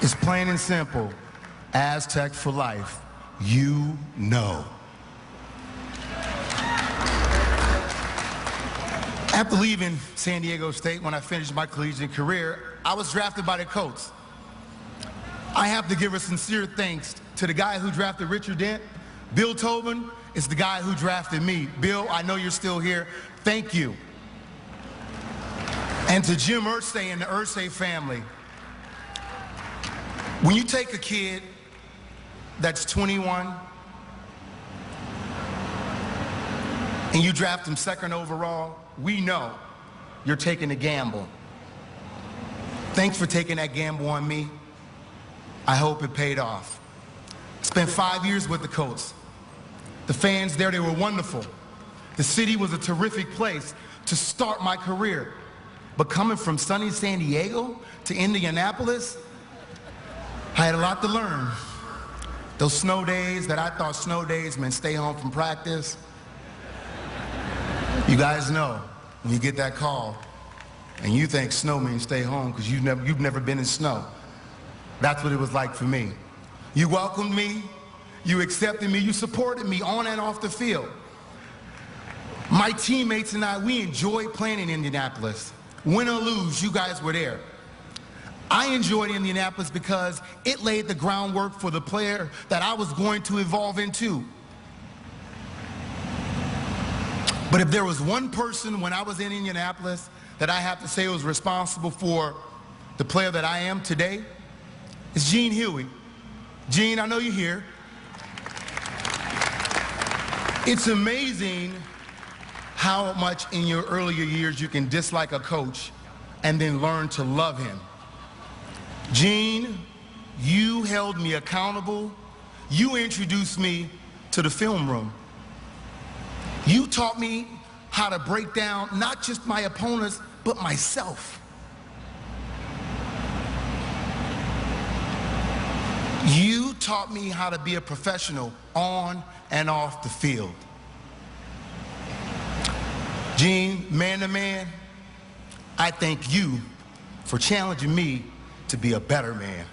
It's plain and simple. Aztec for life. You know. After leaving San Diego State, when I finished my collegiate career, I was drafted by the Colts. I have to give a sincere thanks to the guy who drafted Richard Dent. Bill Tobin is the guy who drafted me. Bill, I know you're still here. Thank you. And to Jim Irsay and the Irsay family, when you take a kid that's 21 and you draft him second overall, we know you're taking a gamble. Thanks for taking that gamble on me. I hope it paid off. Spent 5 years with the Colts. The fans there, they were wonderful. The city was a terrific place to start my career. But coming from sunny San Diego to Indianapolis, I had a lot to learn. Those snow days that I thought snow days meant stay home from practice. You guys know when you get that call and you think snow means stay home because you've never been in snow. That's what it was like for me. You welcomed me, you accepted me, you supported me on and off the field. My teammates and I, we enjoyed playing in Indianapolis. Win or lose, you guys were there. I enjoyed Indianapolis because it laid the groundwork for the player that I was going to evolve into. But if there was one person when I was in Indianapolis that I have to say was responsible for the player that I am today, it's Gene Huey. Gene, I know you're here. It's amazing how much in your earlier years you can dislike a coach and then learn to love him. Gene, you held me accountable. You introduced me to the film room. You taught me how to break down not just my opponents, but myself. You taught me how to be a professional on and off the field. Gene, man to man, I thank you for challenging me to be a better man.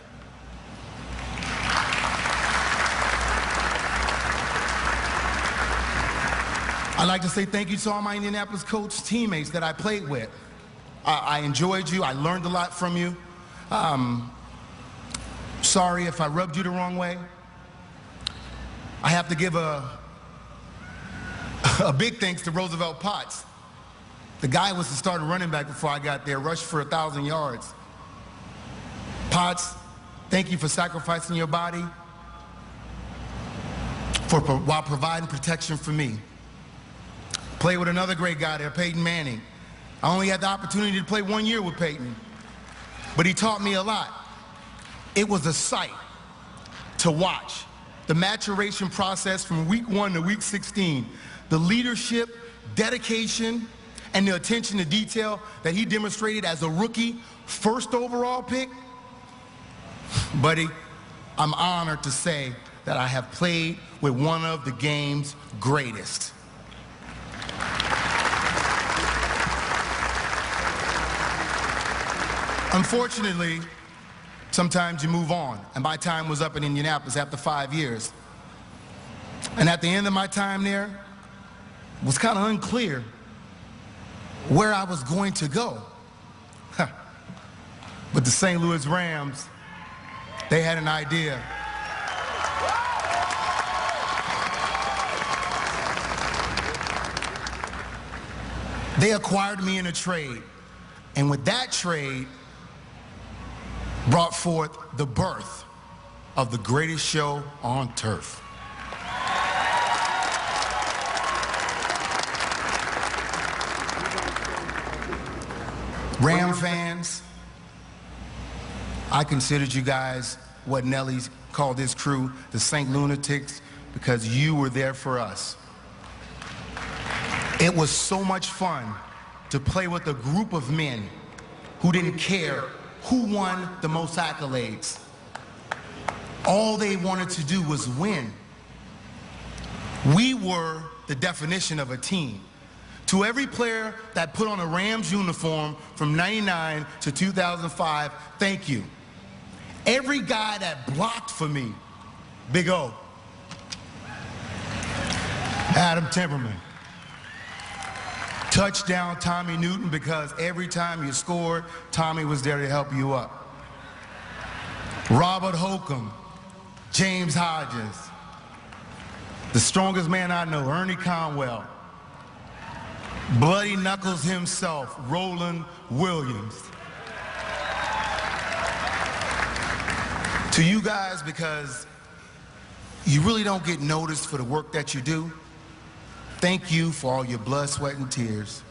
I'd like to say thank you to all my Indianapolis Colts teammates that I played with. I enjoyed you. I learned a lot from you. Sorry if I rubbed you the wrong way. I have to give a big thanks to Roosevelt Potts. The guy was the starting running back before I got there, rushed for 1,000 yards. Potts, thank you for sacrificing your body while providing protection for me. Played with another great guy there, Peyton Manning. I only had the opportunity to play 1 year with Peyton, but he taught me a lot. It was a sight to watch. The maturation process from week 1 to week 16, the leadership, dedication, and the attention to detail that he demonstrated as a rookie, first overall pick. Buddy, I'm honored to say that I have played with one of the game's greatest. Unfortunately, sometimes you move on, and my time was up in Indianapolis after 5 years. And at the end of my time there, it was kind of unclear where I was going to go. But the St. Louis Rams, they had an idea. They acquired me in a trade, and with that trade, brought forth the birth of the greatest show on turf. Ram fans, I considered you guys what Nelly called his crew, the St. Lunatics, because you were there for us. It was so much fun to play with a group of men who didn't care who won the most accolades. All they wanted to do was win. We were the definition of a team. To every player that put on a Rams uniform from '99 to 2005, thank you. Every guy that blocked for me, Big O. Adam Timberman. Touchdown, Tommy Newton, because every time you scored, Tommy was there to help you up. Robert Holcomb, James Hodges, the strongest man I know, Ernie Conwell, Bloody Knuckles himself, Roland Williams. To you guys, because you really don't get noticed for the work that you do, thank you for all your blood, sweat, and tears.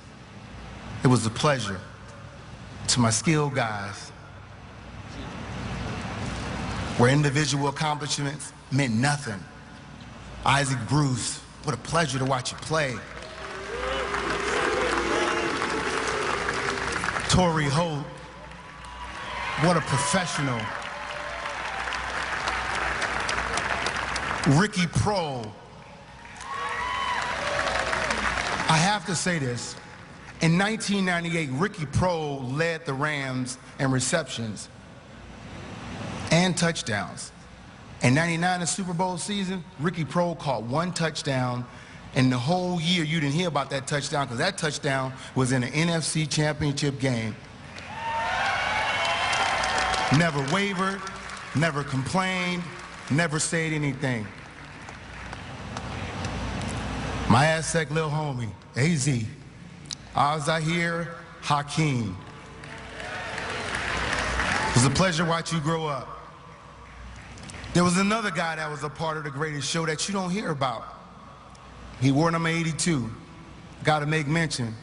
It was a pleasure. To my skilled guys, where individual accomplishments meant nothing. Isaac Bruce, what a pleasure to watch you play. Torrey Holt, what a professional. Ricky Prohl. I have to say this. In 1998, Ricky Prohl led the Rams in receptions and touchdowns. In '99, the Super Bowl season, Ricky Prohl caught 1 touchdown, and the whole year you didn't hear about that touchdown because that touchdown was in an NFC Championship game. Never wavered, never complained, never said anything. My Aztec little homie, AZ, Al-Zahir Hakeem. It was a pleasure to watch you grow up. There was another guy that was a part of the greatest show that you don't hear about. He wore number 82. Got to make mention,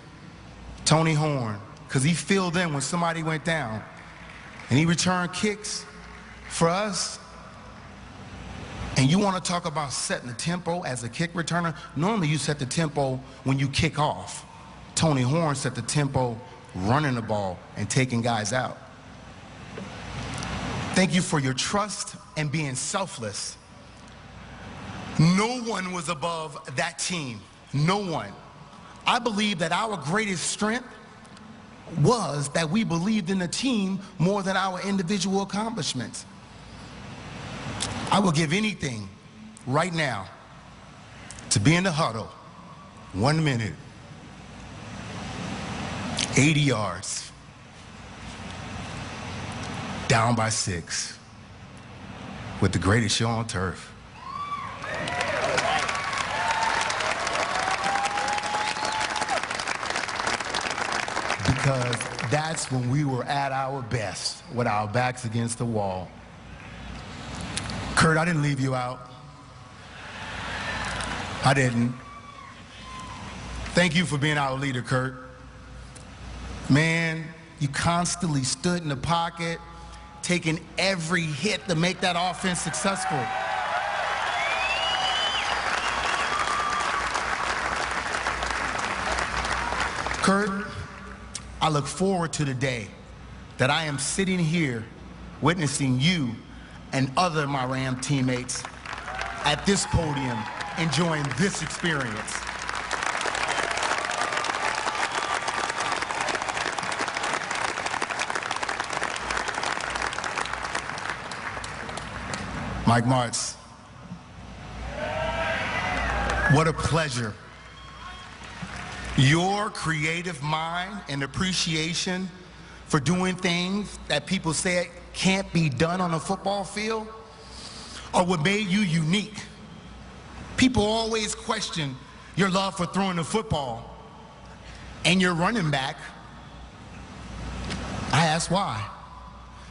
Tony Horn, because he filled in when somebody went down. And he returned kicks for us. And you want to talk about setting the tempo as a kick returner? Normally you set the tempo when you kick off. Tony Horn set the tempo running the ball and taking guys out. Thank you for your trust and being selfless. No one was above that team. No one. I believe that our greatest strength was that we believed in the team more than our individual accomplishments. I will give anything right now to be in the huddle, 1 minute, 80 yards, down by 6, with the greatest show on turf. Because that's when we were at our best, with our backs against the wall. Kurt, I didn't leave you out. I didn't. Thank you for being our leader, Kurt. Man, you constantly stood in the pocket, taking every hit to make that offense successful. Kurt, I look forward to the day that I am sitting here witnessing you and other of my Ram teammates at this podium enjoying this experience. Mike Martz, what a pleasure. Your creative mind and appreciation for doing things that people say can't be done on a football field are what made you unique. People always question your love for throwing the football and your running back. I ask why.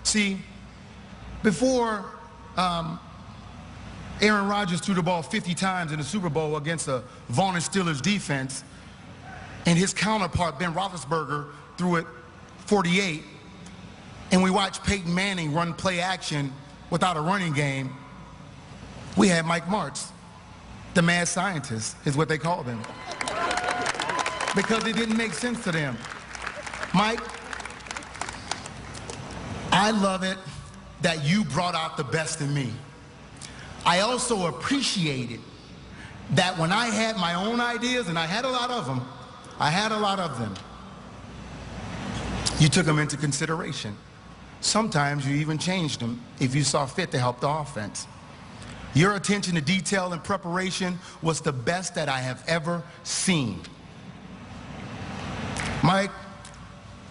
See, before Aaron Rodgers threw the ball 50 times in the Super Bowl against a Vaughn Steelers defense, and his counterpart, Ben Roethlisberger, threw it 48, and we watched Peyton Manning run play action without a running game, we had Mike Martz, the mad scientist, is what they called him. Because it didn't make sense to them. Mike, I love it that you brought out the best in me. I also appreciated that when I had my own ideas, and I had a lot of them, you took them into consideration. Sometimes you even changed them if you saw fit to help the offense. Your attention to detail and preparation was the best that I have ever seen. Mike,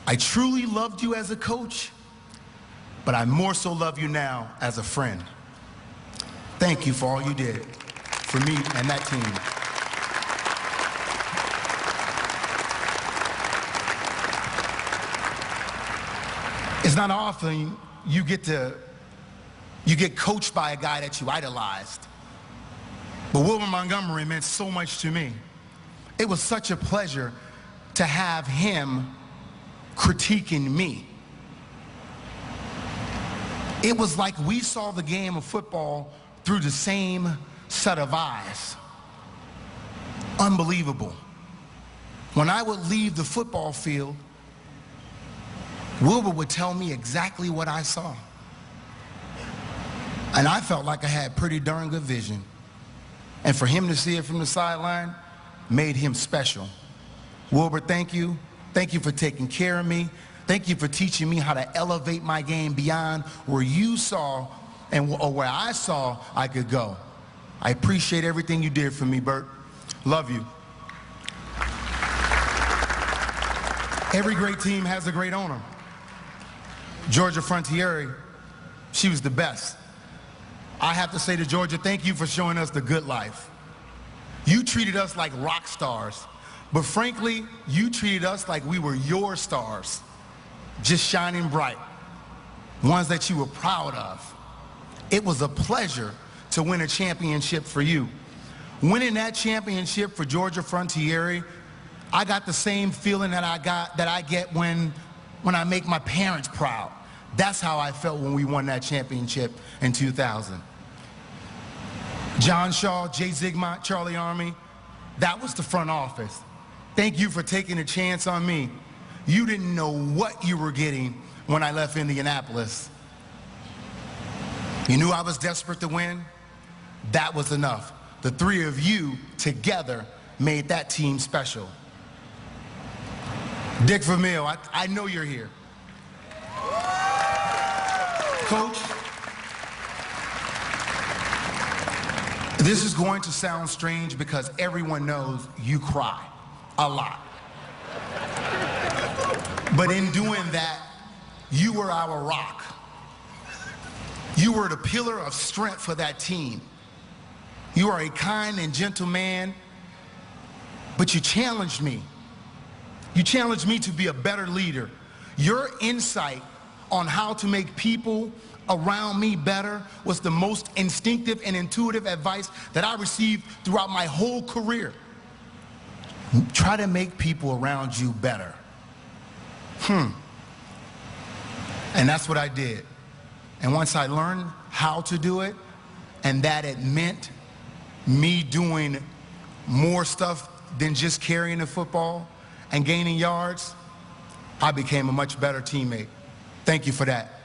I truly loved you as a coach, but I more so love you now as a friend. Thank you for all you did for me and that team. It's not often you get coached by a guy that you idolized. But Wilbur Montgomery meant so much to me. It was such a pleasure to have him critiquing me. It was like we saw the game of football through the same set of eyes. Unbelievable. When I would leave the football field, Wilbur would tell me exactly what I saw. And I felt like I had pretty darn good vision. And for him to see it from the sideline made him special. Wilbur, thank you. Thank you for taking care of me. Thank you for teaching me how to elevate my game beyond where you saw or where I saw I could go. I appreciate everything you did for me, Bert. Love you. Every great team has a great owner. Georgia Frontiere, she was the best. I have to say to Georgia, thank you for showing us the good life. You treated us like rock stars, but frankly, you treated us like we were your stars, just shining bright, ones that you were proud of. It was a pleasure to win a championship for you. Winning that championship for Georgia Frontiere, I got the same feeling that I get when I make my parents proud. That's how I felt when we won that championship in 2000. John Shaw, Jay Zigmont, Charlie Army, that was the front office. Thank you for taking a chance on me. You didn't know what you were getting when I left Indianapolis. You knew I was desperate to win. That was enough. The three of you together made that team special. Dick Vermeil, I know you're here. Coach, this is going to sound strange because everyone knows you cry a lot. But in doing that, you were our rock. You were the pillar of strength for that team. You are a kind and gentle man, but you challenged me. You challenged me to be a better leader. Your insight on how to make people around me better was the most instinctive and intuitive advice that I received throughout my whole career. Try to make people around you better. And that's what I did. And once I learned how to do it, and that it meant me doing more stuff than just carrying the football and gaining yards, I became a much better teammate. Thank you for that.